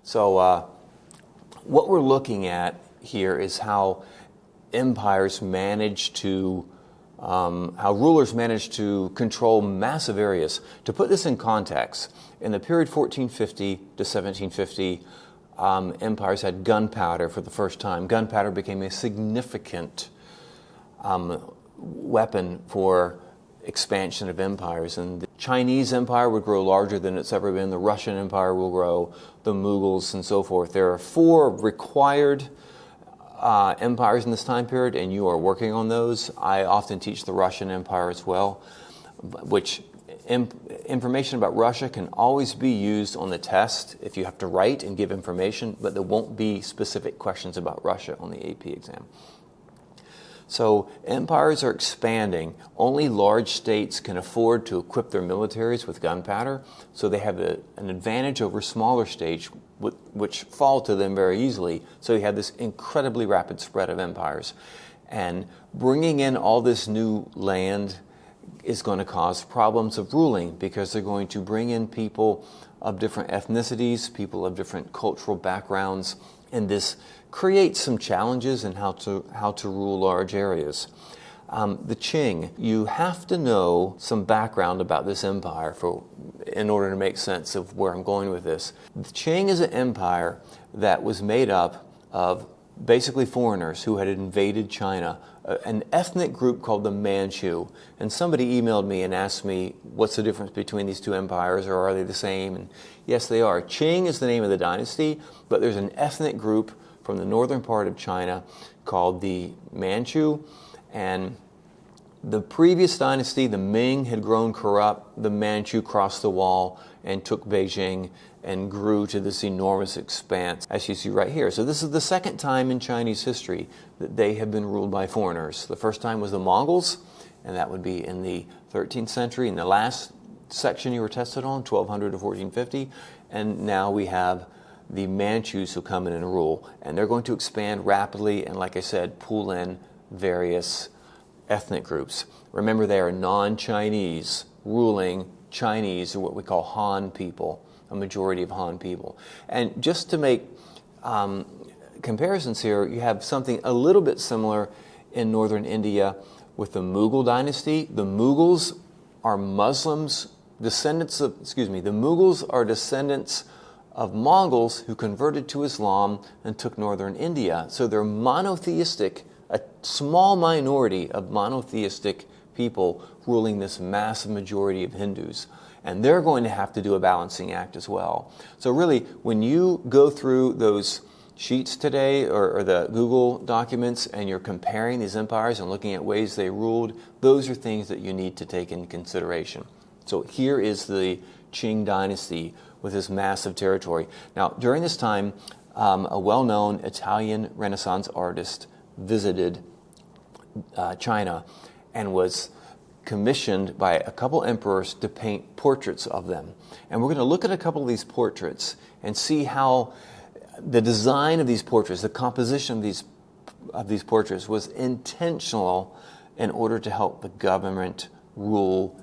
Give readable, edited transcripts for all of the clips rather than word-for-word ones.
So what we're looking at here is how empires manage to, how rulers manage to control massive areas. To put this in context, in the period 1450 to 1750, empires had gunpowder for the first time. Gunpowder became a significant weapon for expansion of empires, and the Chinese empire would grow larger than it's ever been. The Russian empire will grow, the Mughals and so forth. There are 4 required empires in this time period, and you are working on those. I often teach the Russian empire as well, which information about Russia can always be used on the test if you have to write and give information, but there won't be specific questions about Russia on the AP exam. So empires are expanding. Only large states can afford to equip their militaries with gunpowder, so they have an advantage over smaller states which fall to them very easily. So you have this incredibly rapid spread of empires. And bringing in all this new land is going to cause problems of ruling, because they're going to bring in people of different ethnicities, people of different cultural backgrounds, and this creates some challenges in how to rule large areas. The Qing, you have to know some background about this empire in order to make sense of where I'm going with this. The Qing is an empire that was made up of basically foreigners who had invaded China, an ethnic group called the Manchu. And somebody emailed me and asked me, what's the difference between these two empires, or are they the same? And yes, they are. Qing is the name of the dynasty, but there's an ethnic group from the northern part of China called the Manchu. And the previous dynasty, the Ming, had grown corrupt. The Manchu crossed the wall and took Beijing and grew to this enormous expanse, as you see right here. So this is the second time in Chinese history that they have been ruled by foreigners. The first time was the Mongols, and that would be in the 13th century. In the last section you were tested on, 1200 to 1450. And now we have the Manchus who come in and rule. And they're going to expand rapidly and, like I said, pull in various ethnic groups. Remember, they are non-Chinese ruling Chinese, or what we call Han people, a majority of Han people. And just to make comparisons here, you have something a little bit similar in northern India with the Mughal dynasty. The Mughals are Muslims, the Mughals are descendants of Mongols who converted to Islam and took northern India. So they're monotheistic, a small minority of monotheistic people ruling this massive majority of Hindus. And they're going to have to do a balancing act as well. So really, when you go through those sheets today, or the Google documents, and you're comparing these empires and looking at ways they ruled, those are things that you need to take into consideration. So here is the Qing dynasty with this massive territory. Now, during this time, a well-known Italian Renaissance artist visited China and was commissioned by a couple emperors to paint portraits of them. And we're going to look at a couple of these portraits and see how the design of these portraits, the composition of these portraits was intentional in order to help the government rule,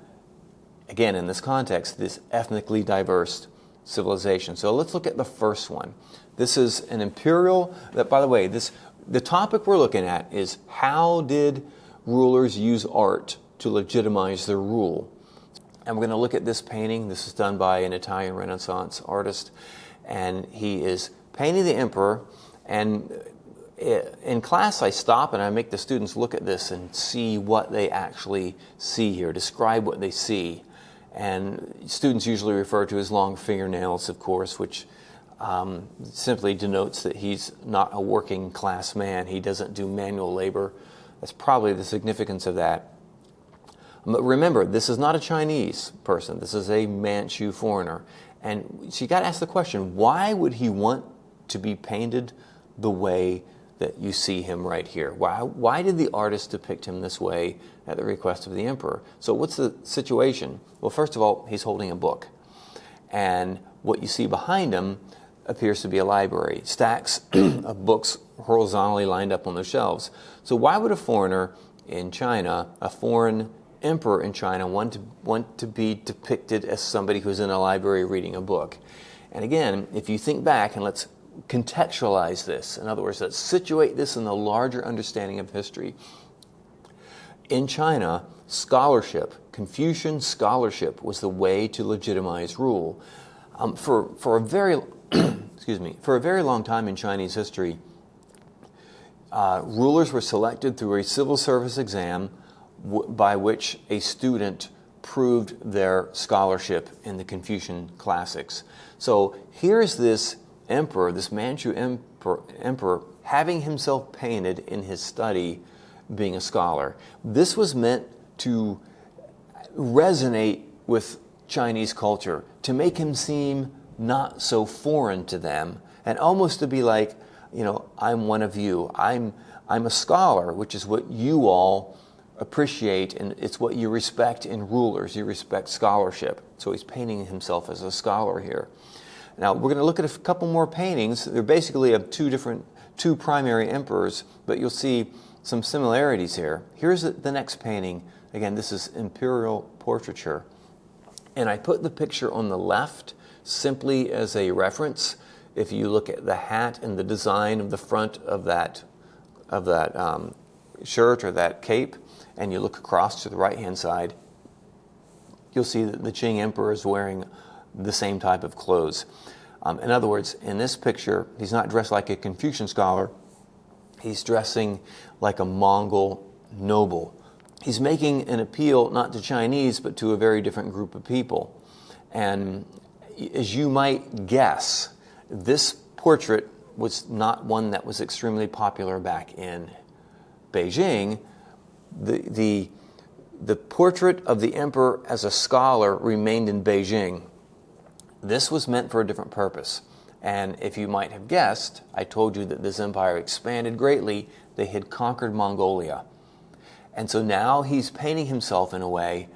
again, in this context, this ethnically diverse civilization. So let's look at the first one. This is an imperial, that, by the way, the topic we're looking at is how did rulers use art to legitimize their rule. And we're going to look at this painting. This is done by an Italian Renaissance artist, and he is painting the emperor. And in class I stop and I make the students look at this and see what they actually see here, describe what they see. And students usually refer to his long fingernails, of course, which simply denotes that he's not a working class man. He doesn't do manual labor. That's probably the significance of that. But remember, this is not a Chinese person. This is a Manchu foreigner. And so you got to ask the question, why would he want to be painted the way that you see him right here? Why did the artist depict him this way at the request of the emperor? So what's the situation? Well, first of all, he's holding a book. And what you see behind him appears to be a library. Stacks of books horizontally lined up on the shelves. So why would a foreigner in China, a foreign emperor in China, want to be depicted as somebody who's in a library reading a book? And again, if you think back, and let's contextualize this, in other words, let's situate this in the larger understanding of history. In China, scholarship, Confucian scholarship, was the way to legitimize rule. For a very for a very long time in Chinese history, rulers were selected through a civil service exam by which a student proved their scholarship in the Confucian classics. So here's this emperor, this Manchu emperor, having himself painted in his study being a scholar. This was meant to resonate with Chinese culture, to make him seem not so foreign to them, and almost to be like, I'm one of you. I'm a scholar, which is what you all appreciate, and it's what you respect in rulers. You respect scholarship. So he's painting himself as a scholar here. Now we're going to look at a couple more paintings. They're basically of two primary emperors, but you'll see some similarities here. Here's the next painting. Again, this is imperial portraiture, and I put the picture on the left simply as a reference. If you look at the hat and the design of the front of that shirt or that cape, and you look across to the right-hand side, you'll see that the Qing emperor is wearing the same type of clothes. In other words, in this picture, he's not dressed like a Confucian scholar. He's dressing like a Mongol noble. He's making an appeal not to Chinese, but to a very different group of people. And as you might guess, this portrait was not one that was extremely popular back in Beijing. The portrait of the emperor as a scholar remained in Beijing. This was meant for a different purpose. And if you might have guessed, I told you that this empire expanded greatly. They had conquered Mongolia. And so now he's painting himself in a way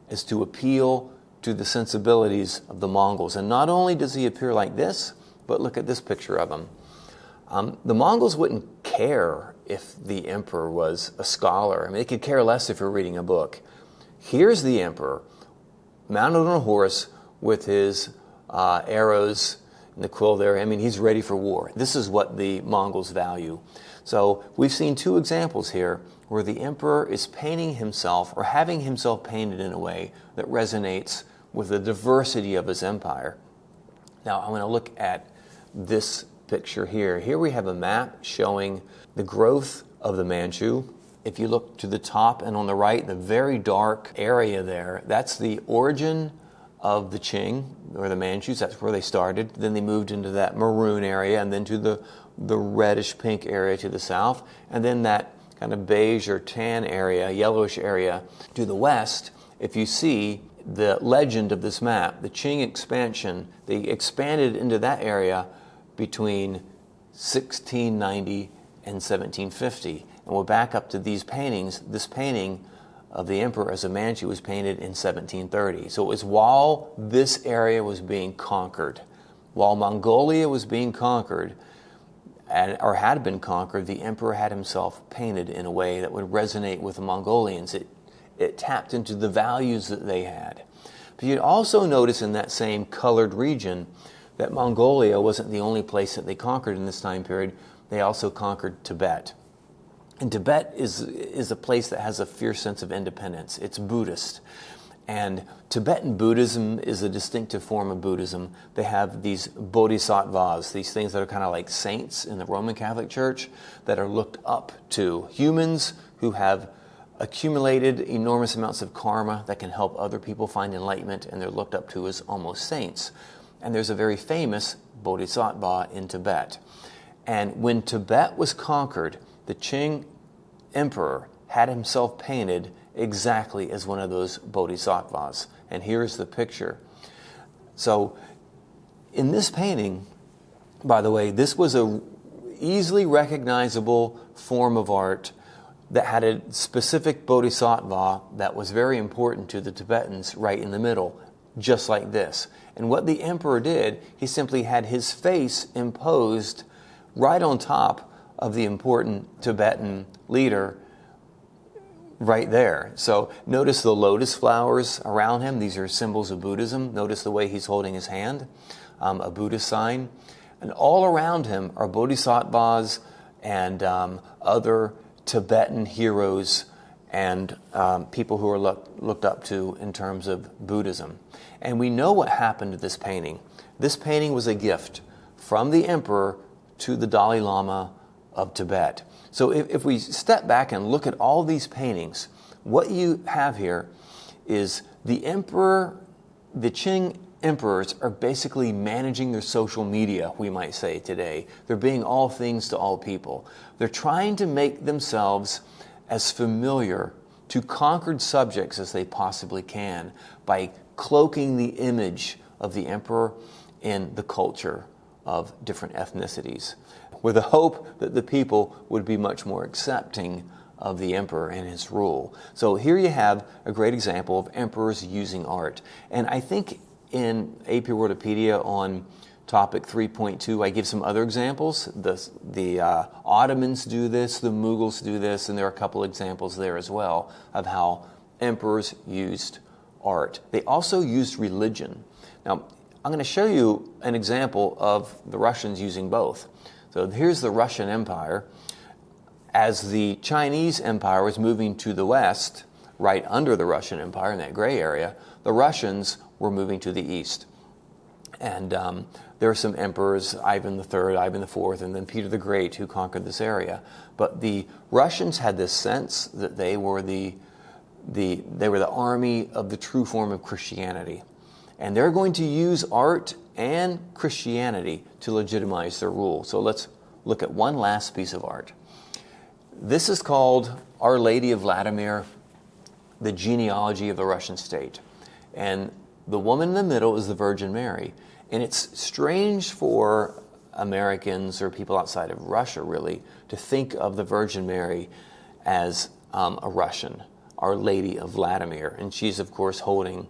as to appeal to the sensibilities of the Mongols. And not only does he appear like this, but look at this picture of him. The Mongols wouldn't care if the emperor was a scholar. I mean, they could care less if you're reading a book. Here's the emperor, mounted on a horse with his arrows and the quill there. I mean, he's ready for war. This is what the Mongols value. So we've seen two examples here where the emperor is painting himself or having himself painted in a way that resonates with the diversity of his empire. Now I want to look at this picture here. Here we have a map showing the growth of the Manchu. If you look to the top and on the right, the very dark area there, that's the origin of the Qing, or the Manchus. That's where they started. Then they moved into that maroon area, and then to the reddish pink area to the south, and then that kind of beige or tan area, yellowish area to the west. If you see the legend of this map, the Qing expansion, they expanded into that area between 1690 and 1750. And we'll back up to these paintings. This painting of the emperor as a Manchu was painted in 1730. So it was while this area was being conquered, while Mongolia was being conquered, or had been conquered, the emperor had himself painted in a way that would resonate with the Mongolians. It tapped into the values that they had. But you'd also notice in that same colored region that Mongolia wasn't the only place that they conquered in this time period. They also conquered Tibet. And Tibet is a place that has a fierce sense of independence. It's Buddhist. And Tibetan Buddhism is a distinctive form of Buddhism. They have these bodhisattvas, these things that are kind of like saints in the Roman Catholic Church that are looked up to. Humans who have accumulated enormous amounts of karma that can help other people find enlightenment, and they're looked up to as almost saints. And there's a very famous bodhisattva in Tibet. And when Tibet was conquered, the Qing emperor had himself painted exactly as one of those bodhisattvas. And here's the picture. So in this painting, by the way, this was a easily recognizable form of art that had a specific bodhisattva that was very important to the Tibetans right in the middle, just like this. And what the emperor did, he simply had his face imposed right on top of the important Tibetan leader right there. So notice the lotus flowers around him. These are symbols of Buddhism. Notice the way he's holding his hand, a Buddhist sign. And all around him are bodhisattvas and other Tibetan heroes and people who are looked up to in terms of Buddhism. And we know what happened to this painting. This painting was a gift from the emperor to the Dalai Lama of Tibet. So if we step back and look at all these paintings, what you have here is the emperor, the Qing emperors are basically managing their social media, we might say today. They're being all things to all people. They're trying to make themselves as familiar to conquered subjects as they possibly can by cloaking the image of the emperor in the culture of different ethnicities, with the hope that the people would be much more accepting of the emperor and his rule. So here you have a great example of emperors using art. And I think in AP Worldopedia on topic 3.2, I give some other examples. The Ottomans do this, the Mughals do this, and there are a couple examples there as well of how emperors used art. They also used religion. Now, I'm going to show you an example of the Russians using both. So here's the Russian Empire. As the Chinese Empire was moving to the west, right under the Russian Empire in that gray area, the Russians were moving to the east. And there are some emperors, Ivan III, Ivan IV, and then Peter the Great, who conquered this area. But the Russians had this sense that they were the army of the true form of Christianity. And they're going to use art and Christianity to legitimize their rule. So let's look at one last piece of art. This is called Our Lady of Vladimir, the genealogy of the Russian state. And the woman in the middle is the Virgin Mary. And it's strange for Americans or people outside of Russia, really, to think of the Virgin Mary as a Russian, Our Lady of Vladimir. And she's, of course, holding...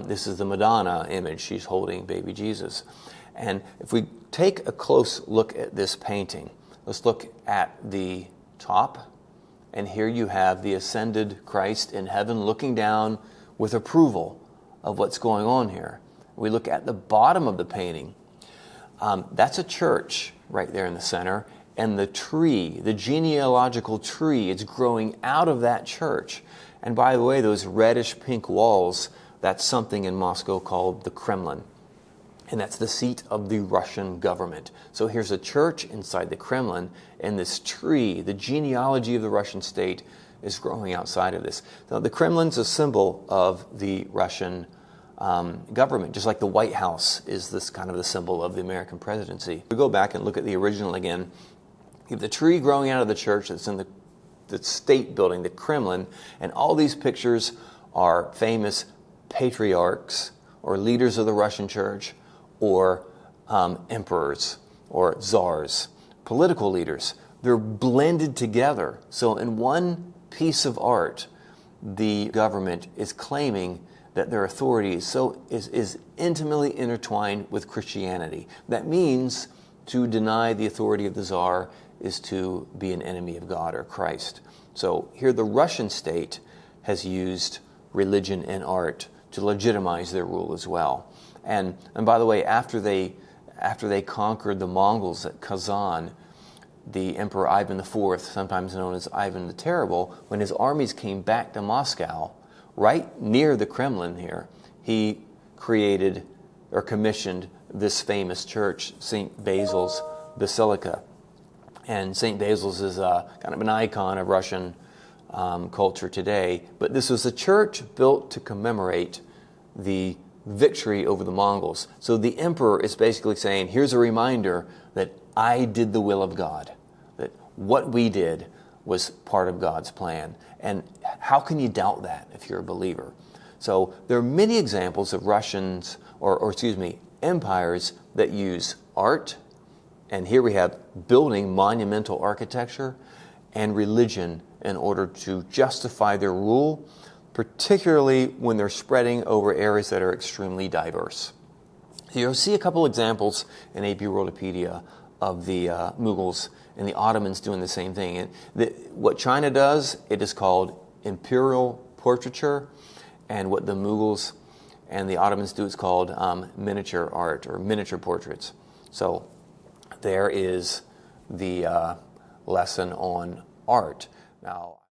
this is the Madonna image. She's holding baby Jesus. And if we take a close look at this painting, let's look at the top. And here you have the ascended Christ in heaven looking down with approval of what's going on here. We look at the bottom of the painting. That's a church right there in the center. And the tree, the genealogical tree, is growing out of that church. And by the way, those reddish pink walls, that's something in Moscow called the Kremlin. And that's the seat of the Russian government. So here's a church inside the Kremlin, and this tree, the genealogy of the Russian state, is growing outside of this. Now, the Kremlin's a symbol of the Russian government, just like the White House is this kind of the symbol of the American presidency. We go back and look at the original again. You have the tree growing out of the church that's in the state building, the Kremlin, and all these pictures are famous patriarchs or leaders of the Russian church or emperors or czars, political leaders. They're blended together. So in one piece of art, the government is claiming that their authority is intimately intertwined with Christianity. That means to deny the authority of the czar is to be an enemy of God or Christ. So here the Russian state has used religion and art to legitimize their rule as well. And by the way, after they conquered the Mongols at Kazan, the Emperor Ivan IV, sometimes known as Ivan the Terrible, when his armies came back to Moscow, right near the Kremlin here, he created or commissioned this famous church, St. Basil's Basilica. And St. Basil's is kind of an icon of Russian culture today. But this was a church built to commemorate the victory over the Mongols. So the emperor is basically saying, here's a reminder that I did the will of God, that what we did was part of God's plan. And how can you doubt that if you're a believer? So there are many examples of Russians, or empires that use art, and here we have building monumental architecture and religion in order to justify their rule, particularly when they're spreading over areas that are extremely diverse. So you'll see a couple examples in AP Worldopedia of the Mughals and the Ottomans doing the same thing. And what China does, it is called imperial portraiture, and what the Mughals and the Ottomans do is called miniature art or miniature portraits. So there is the lesson on art. Now,